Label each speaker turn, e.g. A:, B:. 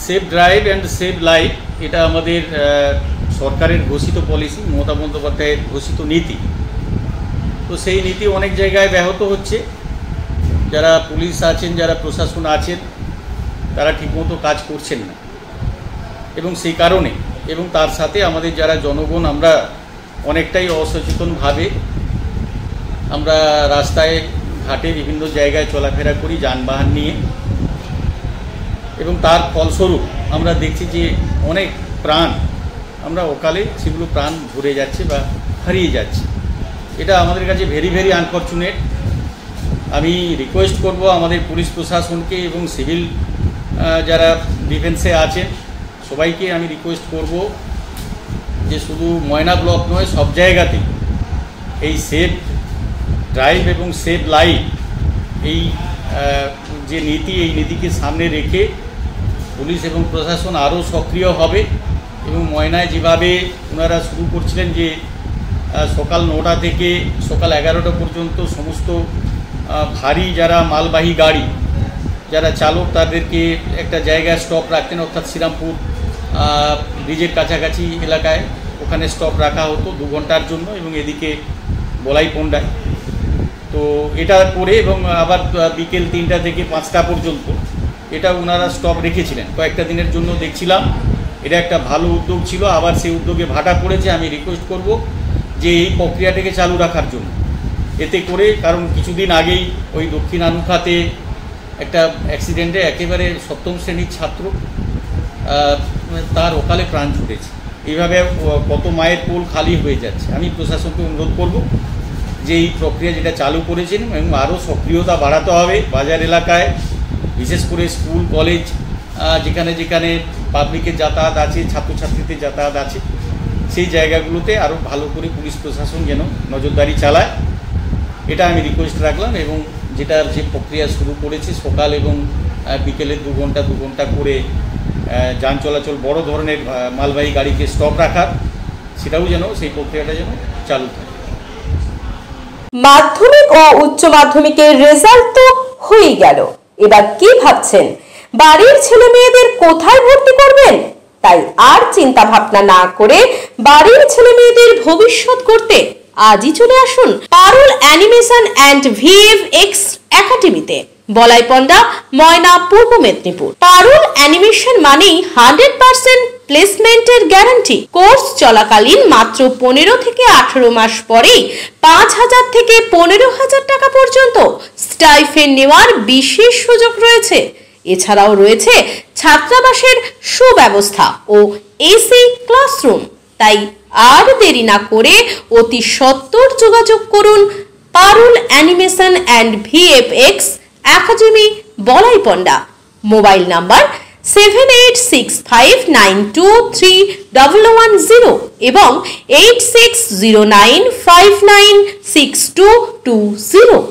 A: Safe drive and save life এটা আমাদের সরকারের ঘোষিত পলিসি, মমতা বন্দ্যোপাধ্যায়ের ঘোষিত নীতি। তো সেই নীতি অনেক জায়গায় ব্যাহত হচ্ছে। যারা পুলিশ আছেন, যারা প্রশাসন আছেন, তারা ঠিকমতো কাজ করছেন না, এবং সেই কারণে এবং তার সাথে আমাদের যারা জনগণ আমরা অনেকটাই অসচেতনভাবে আমরা রাস্তায় ঘাটে বিভিন্ন জায়গায় চলাফেরা করি যানবাহন নিয়ে, এবং তার ফলস্বরূপ আমরা দেখছি যে অনেক প্রাণ আমরা অকালে সেগুলো প্রাণ ঝরে যাচ্ছে বা হারিয়ে যাচ্ছে। এটা আমাদের কাছে ভেরি ভেরি আনফর্চুনেট। আমি রিকোয়েস্ট করব আমাদের পুলিশ প্রশাসনকে এবং সিভিল যারা ডিফেন্সে আছেন সবাইকে আমি রিকোয়েস্ট করব যে শুধু ময়না ব্লক নয়, সব জায়গাতেই এই সেফ ড্রাইভ এবং সেভ লাইফ এই যে নীতি, এই নীতিকে সামনে রেখে পুলিশ এবং প্রশাসন আরও সক্রিয় হবে। এবং ময়নায় যেভাবে ওনারা শুরু করছিলেন যে সকাল 9টা থেকে সকাল 11টা পর্যন্ত সমস্ত ভারী যারা মালবাহী গাড়ি যারা চালক তাদেরকে একটা জায়গায় স্টপ রাখতেন, অর্থাৎ শ্রীরামপুর ব্রিজের কাছাকাছি এলাকায় ওখানে স্টপ রাখা হতো 2 ঘন্টার জন্য, এবং এদিকে বলাইপন্ডায়। তো এটা করে এবং আবার বিকেল 3টা থেকে 5টা পর্যন্ত এটা ওনারা স্টপ রেখেছিলেন কয়েকটা দিনের জন্য। দেখছিলাম এটা একটা ভালো উদ্যোগ ছিল, আবার সেই উদ্যোগে ভাটা পড়েছে। আমি রিকোয়েস্ট করব যে এই প্রক্রিয়াটাকে চালু রাখার জন্য, এতে করে কারণ কিছুদিন আগেই ওই দক্ষিণ আনুখাতে একটা অ্যাক্সিডেন্টে একেবারে 7ম শ্রেণীর ছাত্র তার অকালে প্রাণ ছুটেছে। এইভাবে কত মায়ের কোল খালি হয়ে যাচ্ছে। আমি প্রশাসনকে অনুরোধ করব যে এই প্রক্রিয়া যেটা চালু করেছেন এবং আরও সক্রিয়তা বাড়াতে হবে বাজার এলাকায়, বিশেষ করে স্কুল কলেজ যেখানে যেখানে পাবলিকের যাতায়াত আছে, ছাত্রছাত্রীদের যাতায়াত আছে, সেই জায়গাগুলোতে আরও ভালো করে পুলিশ প্রশাসন যেন নজরদারি চালায়, এটা আমি রিকোয়েস্ট রাখলাম। এবং যেটার যে প্রক্রিয়া শুরু করেছে সকাল এবং বিকেলে 2 ঘন্টা করে যান চলাচল বড় ধরনের মালবাহী গাড়িকে স্টপ রাখার, সেটাও যেন সেই প্রক্রিয়াটা যেন চালু থাকে।
B: মাধ্যমিক ও উচ্চ মাধ্যমিকের রেজাল্ট তো হয়ে গেল, এবার কি ভাবছেন বাড়ির ছেলে মেয়েদের কোথায় ভর্তি করবেন? তাই আর চিন্তা ভাবনা না করে বাড়ির ছেলে মেয়েদের ভবিষ্যৎ করতে আজই চলে আসুন পারুল অ্যানিমেশন অ্যান্ড ভিএফএক্স একাডেমিতে, বলাইপন্ডা, ময়না, পূর্ব মেদিনীপুর। পারুল অ্যানিমেশন মানেই 100% প্লেসমেন্টের গ্যারান্টি। কোর্স চলাকালীন মাত্র 15 থেকে 18 মাস পরেই 5,000 থেকে 15,000 টাকা পর্যন্ত স্টাইফেন্ড নেওয়ার বিশেষ সুযোগ রয়েছে। এছাড়াও রয়েছে ছাত্রাবাসের সুব্যবস্থা ও এসি ক্লাসরুম। তাই আর দেরি না করে অতি সত্বর যোগাযোগ করুন Parul animation and VFX academy, Balaipanda. Mobile number 7865923110 এবং 8609596220।